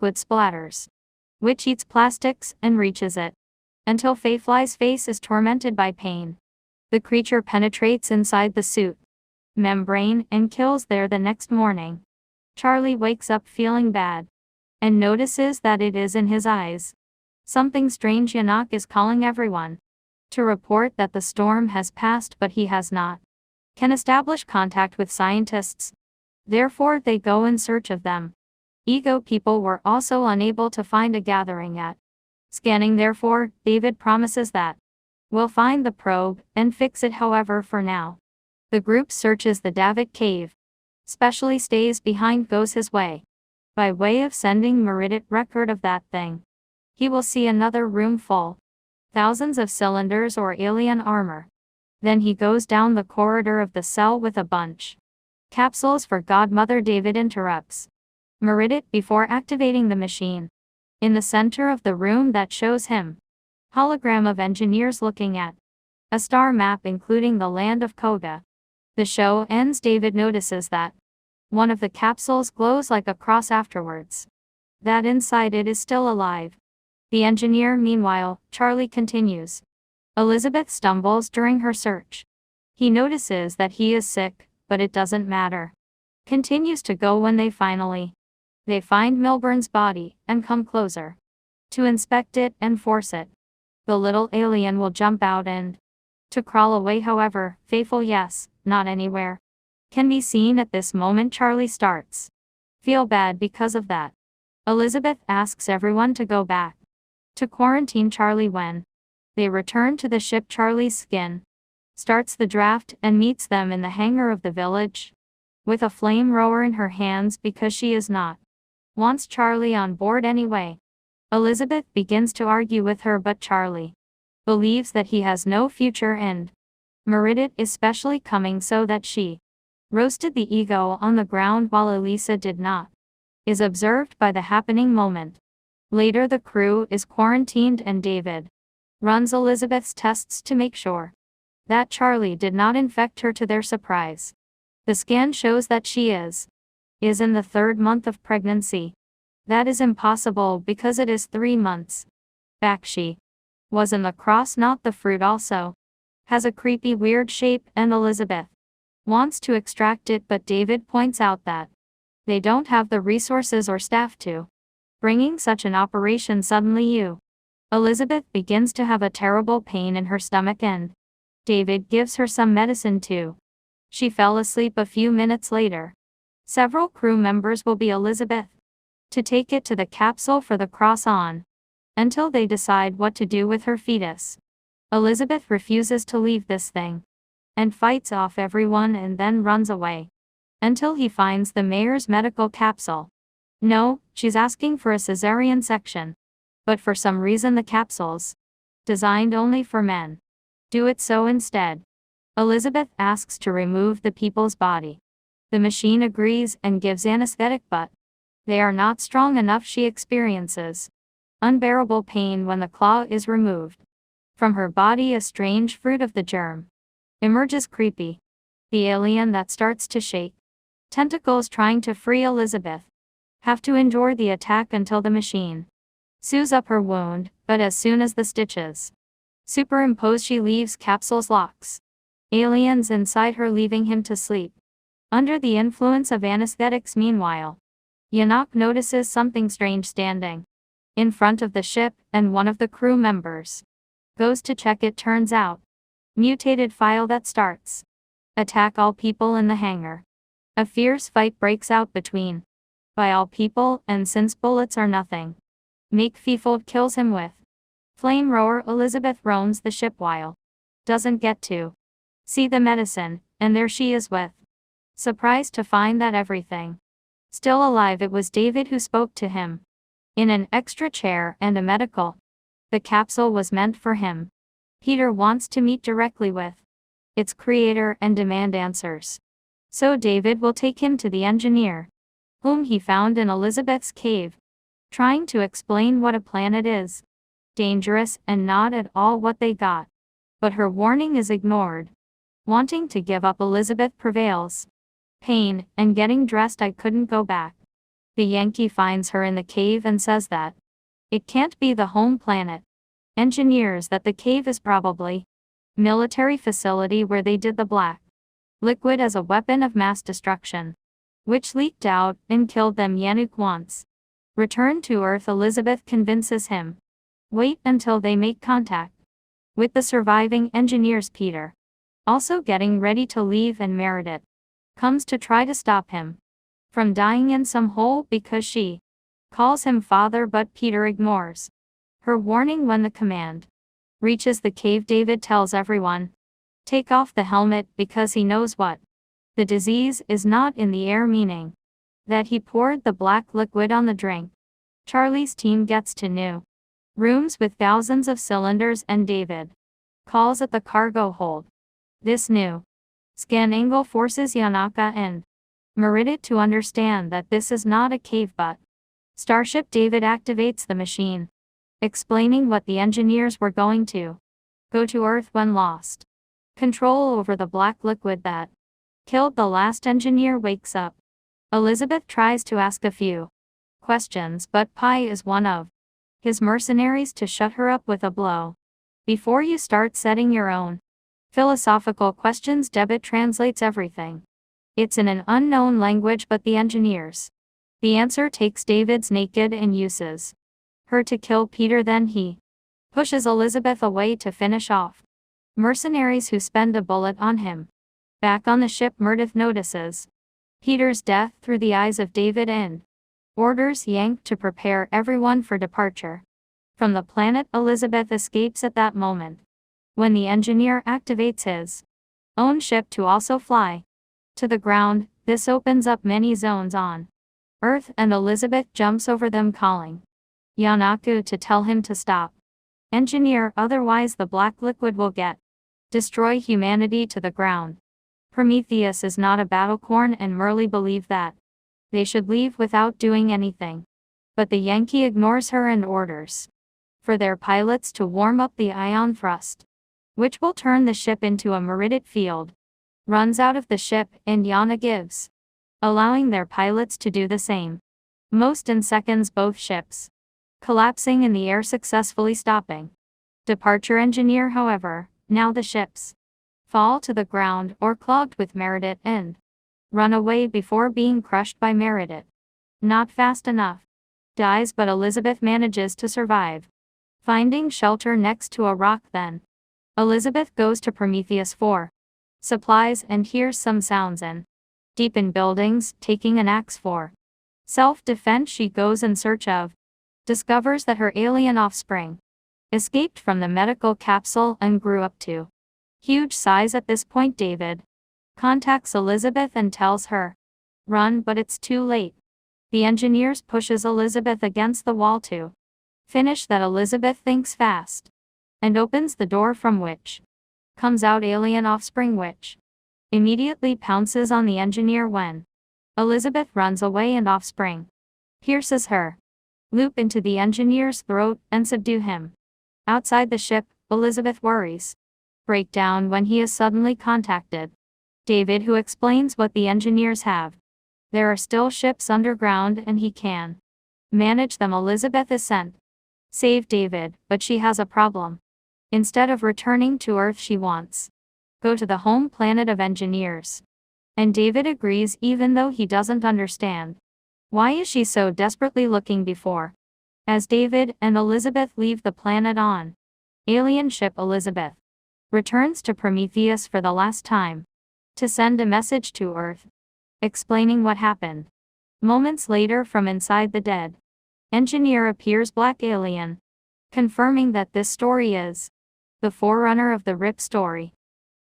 liquid splatters, which eats plastics and reaches it, until Fayfly's face is tormented by pain. The creature penetrates inside the suit membrane and kills there the next morning. Charlie wakes up feeling bad, and notices that it is in his eyes. Something strange. Yannick is calling everyone to report that the storm has passed, but he has not can establish contact with scientists. Therefore they go in search of them. Ego people were also unable to find a gathering at scanning. Therefore, David promises that we'll find the probe and fix it. However, for now, the group searches the Davit cave. Specially stays behind, goes his way, by way of sending Meredith record of that thing. He will see another room full, thousands of cylinders or alien armor. Then he goes down the corridor of the cell with a bunch capsules for Godmother. David interrupts Meredith before activating the machine. In the center of the room that shows him hologram of engineers looking at a star map including the land of Koga. The show ends. David notices that one of the capsules glows like a cross afterwards. That inside it is still alive. The engineer. Meanwhile, Charlie continues. Elizabeth stumbles during her search. He notices that he is sick, but it doesn't matter. Continues to go when they find Milburn's body and come closer to inspect it and force it. The little alien will jump out and to crawl away. However, faithful yes, not anywhere can be seen at this moment. Charlie starts feel bad because of that. Elizabeth asks everyone to go back to quarantine Charlie. When they return to the ship, Charlie's skin starts the draft and meets them in the hangar of the village with a flamethrower in her hands because she is not wants Charlie on board anyway. Elizabeth begins to argue with her, but Charlie believes that he has no future and Meredith is specially coming so that she roasted the ego on the ground while Elisa did not is observed by the happening moment. Later the crew is quarantined and David runs Elizabeth's tests to make sure that Charlie did not infect her. To their surprise, the scan shows that she is in the 3rd month of pregnancy. That is impossible because it is 3 months back she was in the cross, not the fruit. Also has a creepy weird shape and Elizabeth wants to extract it, but David points out that they don't have the resources or staff to bringing such an operation. Suddenly Elizabeth begins to have a terrible pain in her stomach and David gives her some medicine too. She fell asleep a few minutes later. Several crew members will be Elizabeth to take it to the capsule for the cross on until they decide what to do with her fetus. Elizabeth refuses to leave this thing and fights off everyone and then runs away until he finds the mayor's medical capsule. No, she's asking for a cesarean section, but for some reason the capsules designed only for men do it so instead. Elizabeth asks to remove the people's body. The machine agrees and gives anesthetic, but they are not strong enough. She experiences unbearable pain when the claw is removed from her body. A strange fruit of the germ emerges, creepy. The alien that starts to shake tentacles trying to free Elizabeth have to endure the attack until the machine sews up her wound, but as soon as the stitches superimpose, she leaves capsules locks aliens inside her, leaving him to sleep under the influence of anesthetics. Meanwhile, Yannick notices something strange standing in front of the ship, and one of the crew members goes to check. It turns out mutated file that starts attack all people in the hangar. A fierce fight breaks out between by all people, and since bullets are nothing, Makefield kills him with flamethrower. Elizabeth roams the ship while doesn't get to see the medicine, and there she is with surprised to find that everything still alive. It was David who spoke to him in an extra chair and a medical. The capsule was meant for him. Peter wants to meet directly with its creator and demand answers. So David will take him to the engineer, whom he found in Elizabeth's cave, trying to explain what a planet is. Dangerous and not at all what they got. But her warning is ignored. Wanting to give up, Elizabeth prevails. Pain and getting dressed. I couldn't go back The Yankee finds her in the cave and says that it can't be the home planet. Engineers that the cave is probably military facility where they did the black liquid as a weapon of mass destruction, which leaked out and killed them. Yanuk once returned to Earth. Elizabeth convinces him wait until they make contact with the surviving engineers. Peter, also getting ready to leave, and Meredith comes to try to stop him from dying in some hole because she calls him father, but Peter ignores her warning. When the command reaches the cave, David tells everyone take off the helmet because he knows what the disease is not in the air, meaning that he poured the black liquid on the drink. Charlie's team gets to new rooms with thousands of cylinders, and David calls at the cargo hold. This new scan angle forces Yanaka and Meredith to understand that this is not a cave but starship. David activates the machine, explaining what the engineers were going to go to Earth when lost control over the black liquid that killed the last engineer. Wakes up. Elizabeth tries to ask a few questions, but Pi is one of his mercenaries to shut her up with a blow. Before you start setting your own philosophical questions, Debit translates everything. It's in an unknown language, but the engineers the answer takes David's naked and uses her to kill Peter. Then he pushes Elizabeth away to finish off mercenaries who spend a bullet on him. Back on the ship, Meredith notices Peter's death through the eyes of David and orders Yank to prepare everyone for departure from the planet. Elizabeth escapes at that moment when the engineer activates his own ship to also fly to the ground. This opens up many zones on Earth, and Elizabeth jumps over them, calling Yanaku to tell him to stop engineer, otherwise the black liquid will destroy humanity to the ground. Prometheus is not a battlecorn, and Merle believe that they should leave without doing anything. But the Yankee ignores her and orders for their pilots to warm up the ion thrust, which will turn the ship into a Meredith field. Runs out of the ship, and Yana gives, allowing their pilots to do the same. Most in seconds, both ships collapsing in the air, successfully stopping departure. Engineer, however, now the ships fall to the ground or clogged with Meredith and run away before being crushed by Meredith. Not fast enough. Dies, but Elizabeth manages to survive, finding shelter next to a rock. Then Elizabeth goes to Prometheus for supplies and hears some sounds in deep in buildings. Taking an axe for self-defense, she goes in search of, discovers that her alien offspring escaped from the medical capsule and grew up to huge size. At this point, David contacts Elizabeth and tells her run, but it's too late. The engineers pushes Elizabeth against the wall to finish that. Elizabeth thinks fast and opens the door, from which comes out alien offspring, which immediately pounces on the engineer. When Elizabeth runs away, and offspring pierces her, loop into the engineer's throat and subdue him. Outside the ship, Elizabeth worries breakdown when he is suddenly contacted David, who explains what the engineers have. There are still ships underground and he can manage them. Elizabeth is sent save David, but she has a problem. Instead of returning to Earth, she wants go to the home planet of engineers. And David agrees, even though he doesn't understand why is she so desperately looking before. As David and Elizabeth leave the planet on alien ship, Elizabeth returns to Prometheus for the last time to send a message to Earth explaining what happened. Moments later, from inside the dead engineer appears Black Alien, confirming that this story is the forerunner of the RIP story.